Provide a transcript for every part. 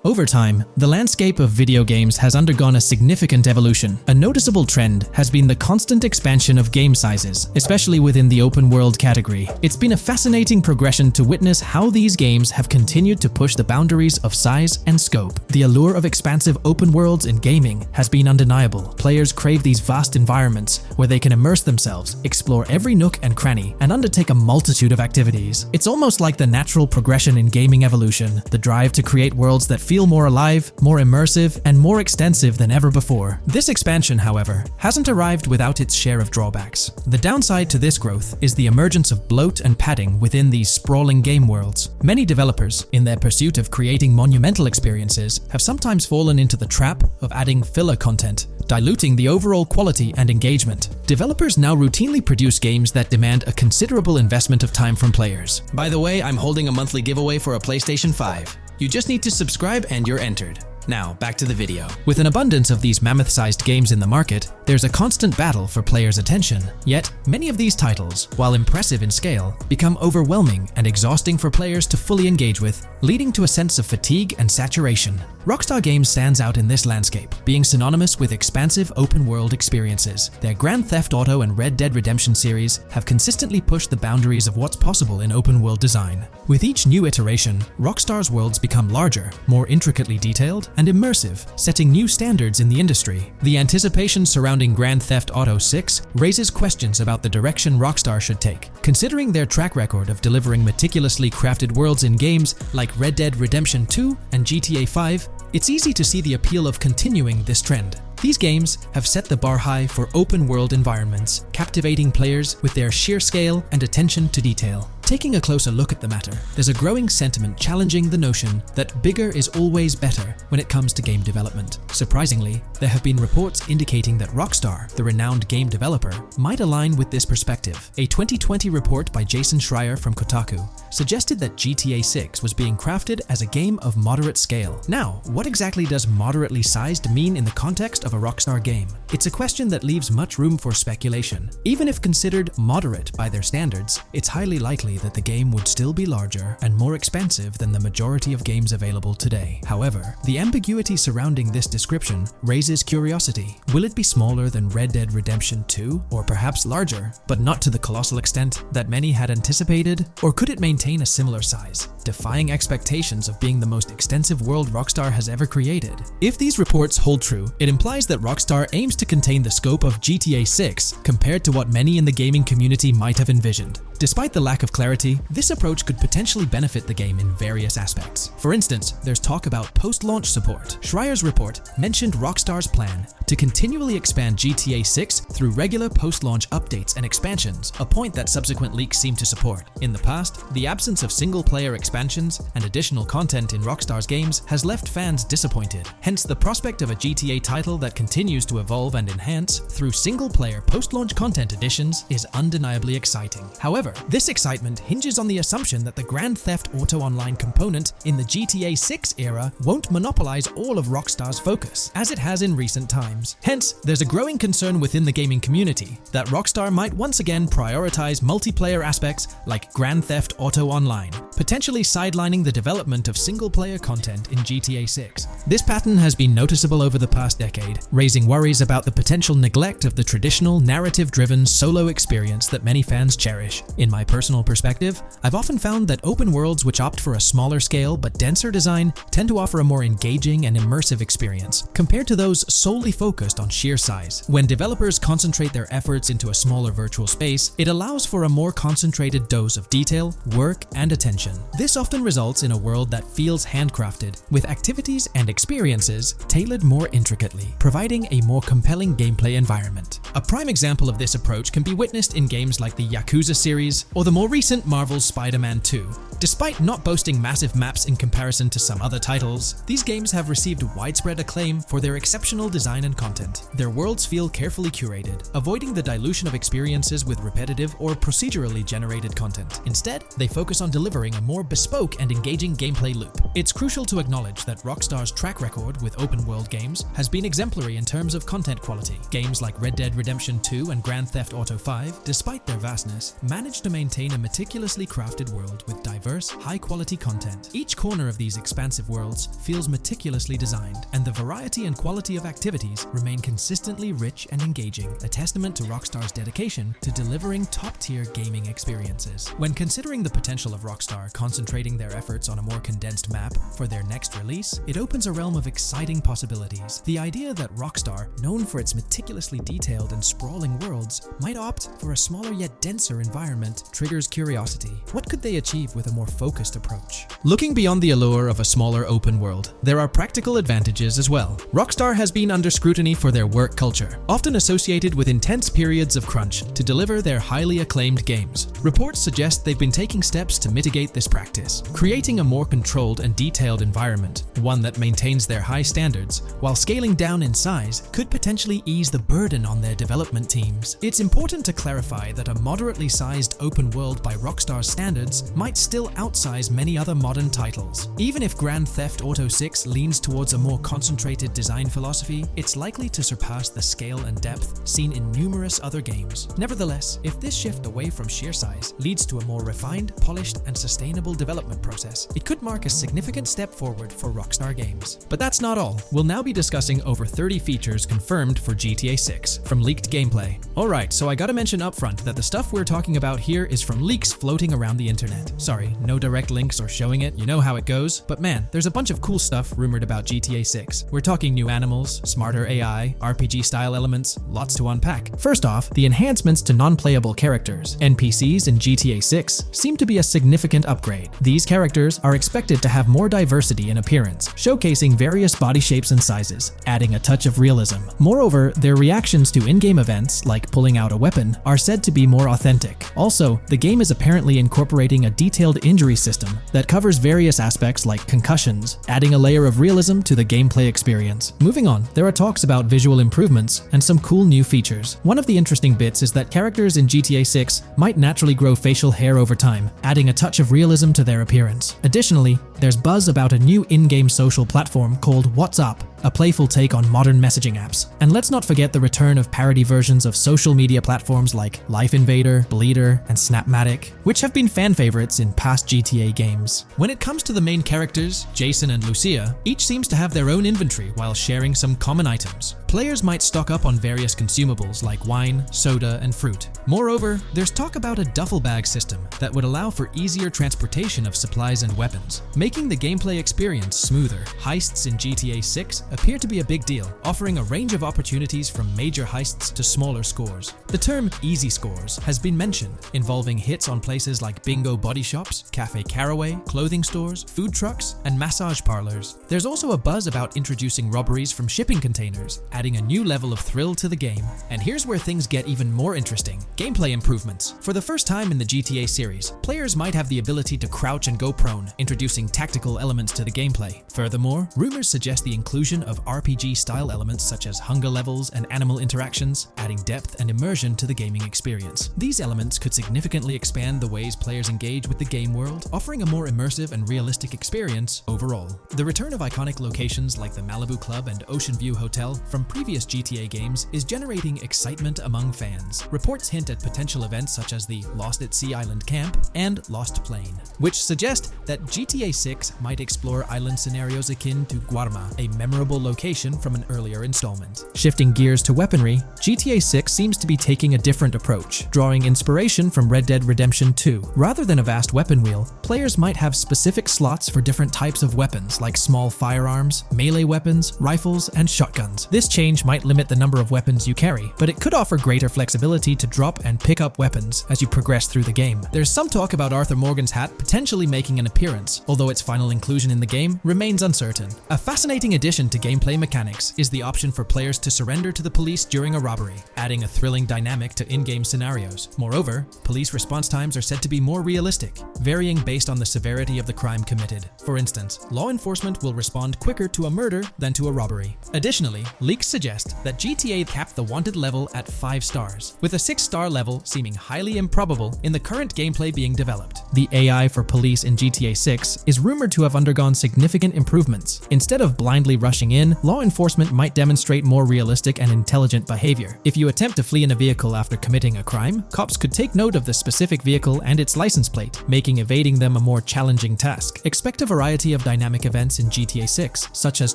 Over time, the landscape of video games has undergone a significant evolution. A noticeable trend has been the constant expansion of game sizes, especially within the open world category. It's been a fascinating progression to witness how these games have continued to push the boundaries of size and scope. The allure of expansive open worlds in gaming has been undeniable. Players crave these vast environments where they can immerse themselves, explore every nook and cranny, and undertake a multitude of activities. It's almost like the natural progression in gaming evolution, the drive to create worlds that feel more alive, more immersive, and more extensive than ever before. This expansion, however, hasn't arrived without its share of drawbacks. The downside to this growth is the emergence of bloat and padding within these sprawling game worlds. Many developers, in their pursuit of creating monumental experiences, have sometimes fallen into the trap of adding filler content, diluting the overall quality and engagement. Developers now routinely produce games that demand a considerable investment of time from players. By the way, I'm holding a monthly giveaway for a PlayStation 5. You just need to subscribe and you're entered. Now, back to the video. With an abundance of these mammoth-sized games in the market, there's a constant battle for players' attention. Yet, many of these titles, while impressive in scale, become overwhelming and exhausting for players to fully engage with, leading to a sense of fatigue and saturation. Rockstar Games stands out in this landscape, being synonymous with expansive open-world experiences. Their Grand Theft Auto and Red Dead Redemption series have consistently pushed the boundaries of what's possible in open-world design. With each new iteration, Rockstar's worlds become larger, more intricately detailed, and immersive, setting new standards in the industry. The anticipation surrounding Grand Theft Auto 6 raises questions about the direction Rockstar should take. Considering their track record of delivering meticulously crafted worlds in games like Red Dead Redemption 2 and GTA 5, it's easy to see the appeal of continuing this trend. These games have set the bar high for open-world environments, captivating players with their sheer scale and attention to detail. Taking a closer look at the matter, there's a growing sentiment challenging the notion that bigger is always better when it comes to game development. Surprisingly, there have been reports indicating that Rockstar, the renowned game developer, might align with this perspective. A 2020 report by Jason Schreier from Kotaku suggested that GTA 6 was being crafted as a game of moderate scale. Now, what exactly does moderately sized mean in the context of a Rockstar game? It's a question that leaves much room for speculation. Even if considered moderate by their standards, it's highly likely that the game would still be larger and more expensive than the majority of games available today. However, the ambiguity surrounding this description raises curiosity. Will it be smaller than Red Dead Redemption 2, or perhaps larger, but not to the colossal extent that many had anticipated? Or could it maintain a similar size, defying expectations of being the most extensive world Rockstar has ever created? If these reports hold true, it implies that Rockstar aims to contain the scope of GTA 6 compared to what many in the gaming community might have envisioned. Despite the lack of clarity, this approach could potentially benefit the game in various aspects. For instance, there's talk about post-launch support. Schreier's report mentioned Rockstar's plan to continually expand GTA 6 through regular post-launch updates and expansions, a point that subsequent leaks seem to support. In the past, the absence of single-player expansions and additional content in Rockstar's games has left fans disappointed. Hence, the prospect of a GTA title that continues to evolve and enhance through single-player post-launch content additions is undeniably exciting. However, this excitement hinges on the assumption that the Grand Theft Auto Online component in the GTA 6 era won't monopolize all of Rockstar's focus, as it has in recent times. Hence, there's a growing concern within the gaming community that Rockstar might once again prioritize multiplayer aspects like Grand Theft Auto Online, potentially sidelining the development of single-player content in GTA 6. This pattern has been noticeable over the past decade, raising worries about the potential neglect of the traditional narrative-driven solo experience that many fans cherish. In my personal perspective, I've often found that open worlds which opt for a smaller scale but denser design tend to offer a more engaging and immersive experience, compared to those solely focused on sheer size. When developers concentrate their efforts into a smaller virtual space, it allows for a more concentrated dose of detail, work, and attention. This often results in a world that feels handcrafted, with activities and experiences tailored more intricately, providing a more compelling gameplay environment. A prime example of this approach can be witnessed in games like the Yakuza series or the more recent Marvel's Spider-Man 2. Despite not boasting massive maps in comparison to some other titles, these games have received widespread acclaim for their exceptional design and content. Their worlds feel carefully curated, avoiding the dilution of experiences with repetitive or procedurally generated content. Instead, they focus on delivering a more bespoke and engaging gameplay loop. It's crucial to acknowledge that Rockstar's track record with open-world games has been exemplary in terms of content quality. Games like Red Dead Redemption 2 and Grand Theft Auto 5, despite their vastness, managed managed to maintain a meticulously crafted world with diverse, high-quality content. Each corner of these expansive worlds feels meticulously designed, and the variety and quality of activities remain consistently rich and engaging, a testament to Rockstar's dedication to delivering top-tier gaming experiences. When considering the potential of Rockstar concentrating their efforts on a more condensed map for their next release, it opens a realm of exciting possibilities. The idea that Rockstar, known for its meticulously detailed and sprawling worlds, might opt for a smaller yet denser environment triggers curiosity. What could they achieve with a more focused approach? Looking beyond the allure of a smaller open world, there are practical advantages as well. Rockstar has been under scrutiny for their work culture, often associated with intense periods of crunch to deliver their highly acclaimed games. Reports suggest they've been taking steps to mitigate this practice, creating a more controlled and detailed environment, one that maintains their high standards, while scaling down in size could potentially ease the burden on their development teams. It's important to clarify that a moderately sized open world by Rockstar's standards might still outsize many other modern titles. Even if Grand Theft Auto 6 leans towards a more concentrated design philosophy, it's likely to surpass the scale and depth seen in numerous other games. Nevertheless, if this shift away from sheer size leads to a more refined, polished, and sustainable development process, it could mark a significant step forward for Rockstar Games. But that's not all. We'll now be discussing over 30 features confirmed for GTA 6 from leaked gameplay. Alright, so I gotta mention upfront that the stuff we're talking about here is from leaks floating around the internet. Sorry, no direct links or showing it, you know how it goes. But man, there's a bunch of cool stuff rumored about GTA 6. We're talking new animals, smarter AI, RPG-style elements, lots to unpack. First off, the enhancements to non-playable characters, NPCs in GTA 6, seem to be a significant upgrade. These characters are expected to have more diversity in appearance, showcasing various body shapes and sizes, adding a touch of realism. Moreover, their reactions to in-game events, like pulling out a weapon, are said to be more authentic. Also, the game is apparently incorporating a detailed injury system that covers various aspects like concussions, adding a layer of realism to the gameplay experience. Moving on, there are talks about visual improvements and some cool new features. One of the interesting bits is that characters in GTA 6 might naturally grow facial hair over time, adding a touch of realism to their appearance. Additionally, there's buzz about a new in-game social platform called What's Up, a playful take on modern messaging apps. And let's not forget the return of parody versions of social media platforms like Life Invader, Bleeder, and Snapmatic, which have been fan favorites in past GTA games. When it comes to the main characters, Jason and Lucia, each seems to have their own inventory while sharing some common items. Players might stock up on various consumables like wine, soda, and fruit. Moreover, there's talk about a duffel bag system that would allow for easier transportation of supplies and weapons, making the gameplay experience smoother. Heists in GTA 6 appear to be a big deal, offering a range of opportunities from major heists to smaller scores. The term easy scores has been mentioned, involving hits on places like bingo body shops, Cafe Caraway, clothing stores, food trucks, and massage parlors. There's also a buzz about introducing robberies from shipping containers, adding a new level of thrill to the game. And here's where things get even more interesting: gameplay improvements. For the first time in the GTA series, players might have the ability to crouch and go prone, introducing tactical elements to the gameplay. Furthermore, rumors suggest the inclusion of RPG-style elements such as hunger levels and animal interactions, adding depth and immersion to the gaming experience. These elements could significantly expand the ways players engage with the game world, offering a more immersive and realistic experience overall. The return of iconic locations like the Malibu Club and Ocean View Hotel from previous GTA games is generating excitement among fans. Reports hint at potential events such as the Lost at Sea Island Camp and Lost Plane, which suggest that GTA 6 might explore island scenarios akin to Guarma, a memorable location from an earlier installment. Shifting gears to weaponry, GTA 6 seems to be taking a different approach, drawing inspiration from Red Dead Redemption 2. Rather than a vast weapon wheel, players might have specific slots for different types of weapons like small firearms, melee weapons, rifles, and shotguns. This change might limit the number of weapons you carry, but it could offer greater flexibility to drop and pick up weapons as you progress through the game. There's some talk about Arthur Morgan's hat potentially making an appearance, although its final inclusion in the game remains uncertain. A fascinating addition to gameplay mechanics is the option for players to surrender to the police during a robbery, adding a thrilling dynamic to in-game scenarios. Moreover, police response times are said to be more realistic, varying based on the severity of the crime committed. For instance, law enforcement will respond quicker to a murder than to a robbery. Additionally, leaks suggest that GTA capped the wanted level at 5 stars, with a 6-star level seeming highly improbable in the current gameplay being developed. The AI for police in GTA 6 is rumored to have undergone significant improvements. Instead of blindly rushing checking in, law enforcement might demonstrate more realistic and intelligent behavior. If you attempt to flee in a vehicle after committing a crime, cops could take note of the specific vehicle and its license plate, making evading them a more challenging task. Expect a variety of dynamic events in GTA 6, such as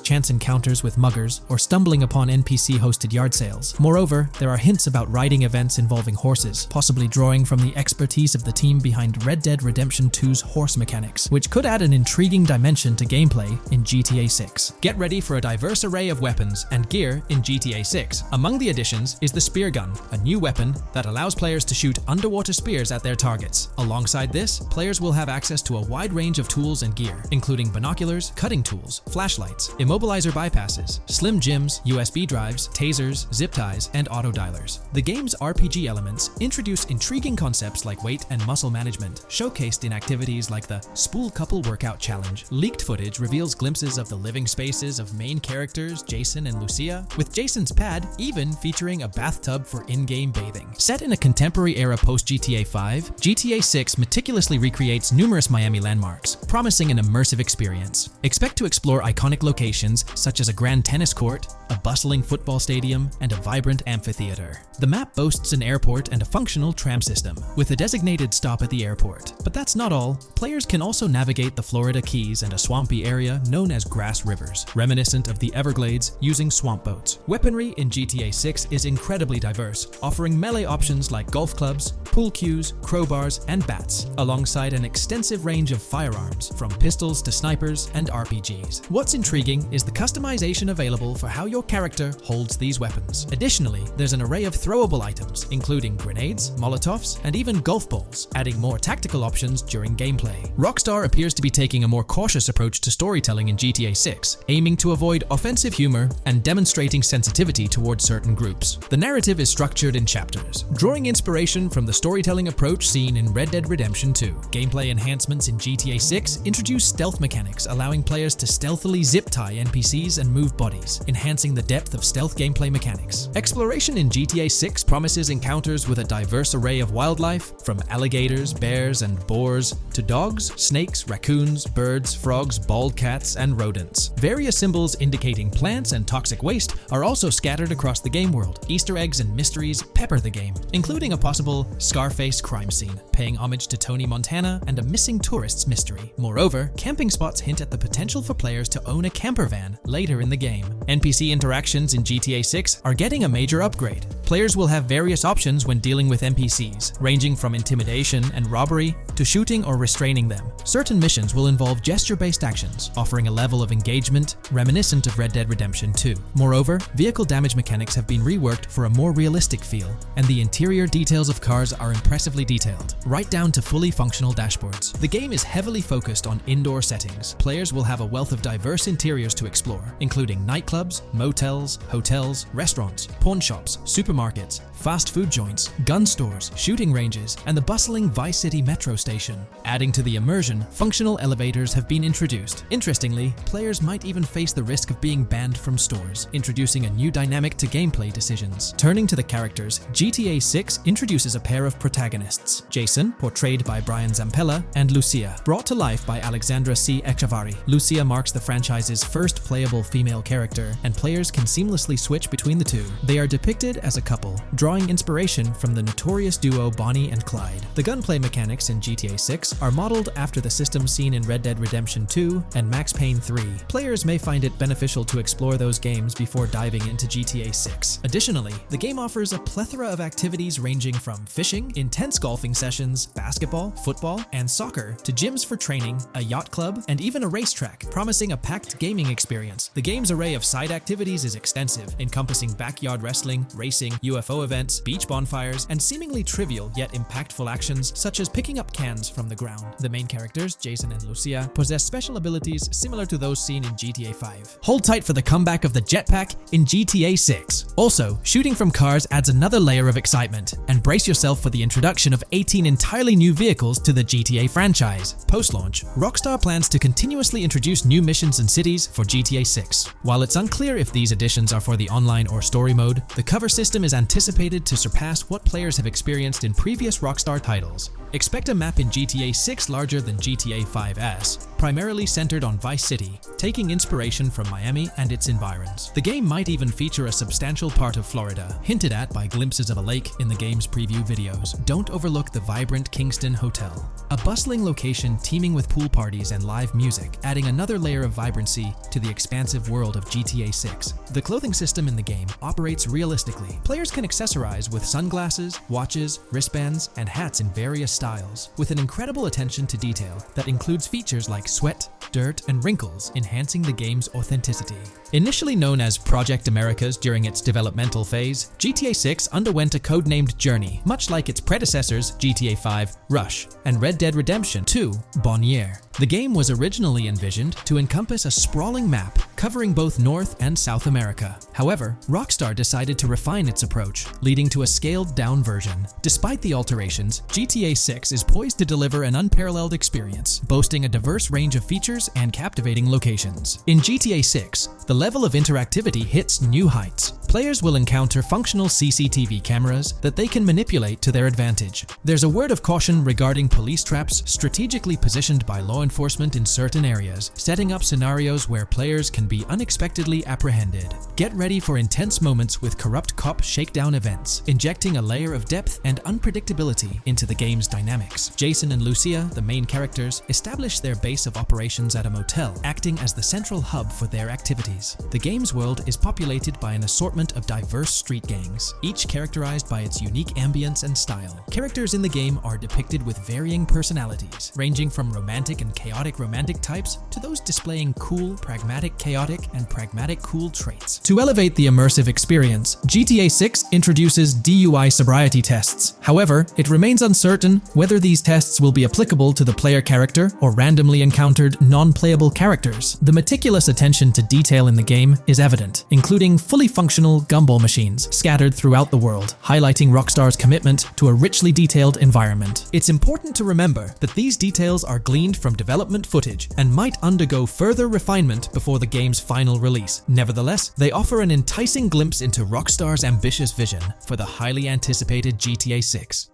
chance encounters with muggers or stumbling upon NPC-hosted yard sales. Moreover, there are hints about riding events involving horses, possibly drawing from the expertise of the team behind Red Dead Redemption 2's horse mechanics, which could add an intriguing dimension to gameplay in GTA 6. Get ready for a diverse array of weapons and gear in GTA 6. Among the additions is the spear gun, a new weapon that allows players to shoot underwater spears at their targets. Alongside this, players will have access to a wide range of tools and gear, including binoculars, cutting tools, flashlights, immobilizer bypasses, slim jims, USB drives, tasers, zip ties, and auto dialers. The game's RPG elements introduce intriguing concepts like weight and muscle management, showcased in activities like the Spool Couple Workout Challenge. Leaked footage reveals glimpses of the living spaces of main characters Jason and Lucia, with Jason's pad even featuring a bathtub for in-game bathing. Set in a contemporary era post-GTA 5, GTA 6 meticulously recreates numerous Miami landmarks, promising an immersive experience. Expect to explore iconic locations such as a grand tennis court, a bustling football stadium, and a vibrant amphitheater. The map boasts an airport and a functional tram system, with a designated stop at the airport. But that's not all. Players can also navigate the Florida Keys and a swampy area known as Grass Rivers, reminiscent of the Everglades, using swamp boats. Weaponry in GTA 6 is incredibly diverse, offering melee options like golf clubs, pool cues, crowbars, and bats, alongside an extensive range of firearms, from pistols to snipers and RPGs. What's intriguing is the customization available for how your character holds these weapons. Additionally, there's an array of throwable items, including grenades, molotovs, and even golf balls, adding more tactical options during gameplay. Rockstar appears to be taking a more cautious approach to storytelling in GTA 6, aiming to avoid offensive humor and demonstrating sensitivity towards certain groups. The narrative is structured in chapters, drawing inspiration from the storytelling approach seen in Red Dead Redemption 2. Gameplay enhancements in GTA 6 introduce stealth mechanics, allowing players to stealthily zip tie NPCs and move bodies, enhancing the depth of stealth gameplay mechanics. Exploration in GTA 6 promises encounters with a diverse array of wildlife, from alligators, bears, and boars to dogs, snakes, raccoons, birds, frogs, bald cats, and rodents. Various symbols indicating plants and toxic waste are also scattered across the game world. Easter eggs and mysteries pepper the game, including a possible Scarface crime scene, paying homage to Tony Montana, and a missing tourists mystery. Moreover, camping spots hint at the potential for players to own a camper van later in the game. NPC interactions in GTA 6 are getting a major upgrade. Players will have various options when dealing with NPCs, ranging from intimidation and robbery to shooting or restraining them. Certain missions will involve gesture-based actions, offering a level of engagement reminiscent of Red Dead Redemption 2. Moreover, vehicle damage mechanics have been reworked for a more realistic feel, and the interior details of cars are impressively detailed, right down to fully functional dashboards. The game is heavily focused on indoor settings. Players will have a wealth of diverse interiors to explore, including nightclubs, motels, hotels, restaurants, pawn shops, supermarkets, fast food joints, gun stores, shooting ranges, and the bustling Vice City metro station. Adding to the immersion, functional elevators have been introduced. Interestingly, players might even face the risk of being banned from stores, introducing a new dynamic to gameplay decisions. Turning to the characters, GTA 6 introduces a pair of protagonists, Jason, portrayed by Brian Zampella, and Lucia, brought to life by Alexandra C. Echavarri. Lucia marks the franchise's first playable female character, and players can seamlessly switch between the two. They are depicted as a couple, drawing inspiration from the notorious duo Bonnie and Clyde. The gunplay mechanics in GTA 6 are modeled after the systems seen in Red Dead Redemption 2 and Max Payne 3. Players may find it beneficial to explore those games before diving into GTA 6. Additionally, the game offers a plethora of activities ranging from fishing, intense golfing sessions, basketball, football, and soccer, to gyms for training, a yacht club, and even a racetrack, promising a packed gaming experience. The game's array of side activities is extensive, encompassing backyard wrestling, racing, UFO events, beach bonfires, and seemingly trivial yet impactful actions such as picking up cans from the ground. The main characters, Jason and Lucia, possess special abilities similar to those seen in GTA 5. Hold tight for the comeback of the jetpack in GTA 6. Also, shooting from cars adds another layer of excitement, and brace yourself for the introduction of 18 entirely new vehicles to the GTA franchise. Post-launch, Rockstar plans to continuously introduce new missions and cities for GTA 6. While it's unclear if these additions are for the online or story mode, the cover system system is anticipated to surpass what players have experienced in previous Rockstar titles. Expect a map in GTA 6 larger than GTA 5's, primarily centered on Vice City, taking inspiration from Miami and its environs. The game might even feature a substantial part of Florida, hinted at by glimpses of a lake in the game's preview videos. Don't overlook the vibrant Kingston Hotel, a bustling location teeming with pool parties and live music, adding another layer of vibrancy to the expansive world of GTA 6. The clothing system in the game operates realistically. Players can accessorize with sunglasses, watches, wristbands, and hats in various styles, with an incredible attention to detail that includes features like sweat, dirt, and wrinkles, enhancing the game's authenticity. Initially known as Project Americas during its developmental phase, GTA 6 underwent a codenamed journey, much like its predecessors GTA 5, Rush, and Red Dead Redemption 2, Bonnier. The game was originally envisioned to encompass a sprawling map covering both North and South America. However, Rockstar decided to refine its approach, leading to a scaled-down version. Despite the alterations, GTA 6 is poised to deliver an unparalleled experience, boasting a diverse range of features and captivating locations. In GTA 6, the level of interactivity hits new heights. Players will encounter functional CCTV cameras that they can manipulate to their advantage. There's a word of caution regarding police traps strategically positioned by law enforcement in certain areas, setting up scenarios where players can be unexpectedly apprehended. Get ready for intense moments with corrupt cop shakedown events, injecting a layer of depth and unpredictability into the game's dynamics. Jason and Lucia, the main characters, establish their base of operations at a motel, acting as the central hub for their activities. The game's world is populated by an assortment of diverse street gangs, each characterized by its unique ambience and style. Characters in the game are depicted with varying personalities, ranging from romantic and chaotic romantic types to those displaying cool, pragmatic chaotic, and pragmatic cool traits. To elevate the immersive experience, GTA 6 introduces DUI sobriety tests. However, it remains uncertain whether these tests will be applicable to the player character or randomly encountered non-playable characters. The meticulous attention to detail in the game is evident, including fully functional gumball machines scattered throughout the world, highlighting Rockstar's commitment to a richly detailed environment. It's important to remember that these details are gleaned from development footage and might undergo further refinement before the game's final release. Nevertheless, they offer an enticing glimpse into Rockstar's ambitious vision for the highly anticipated GTA 6.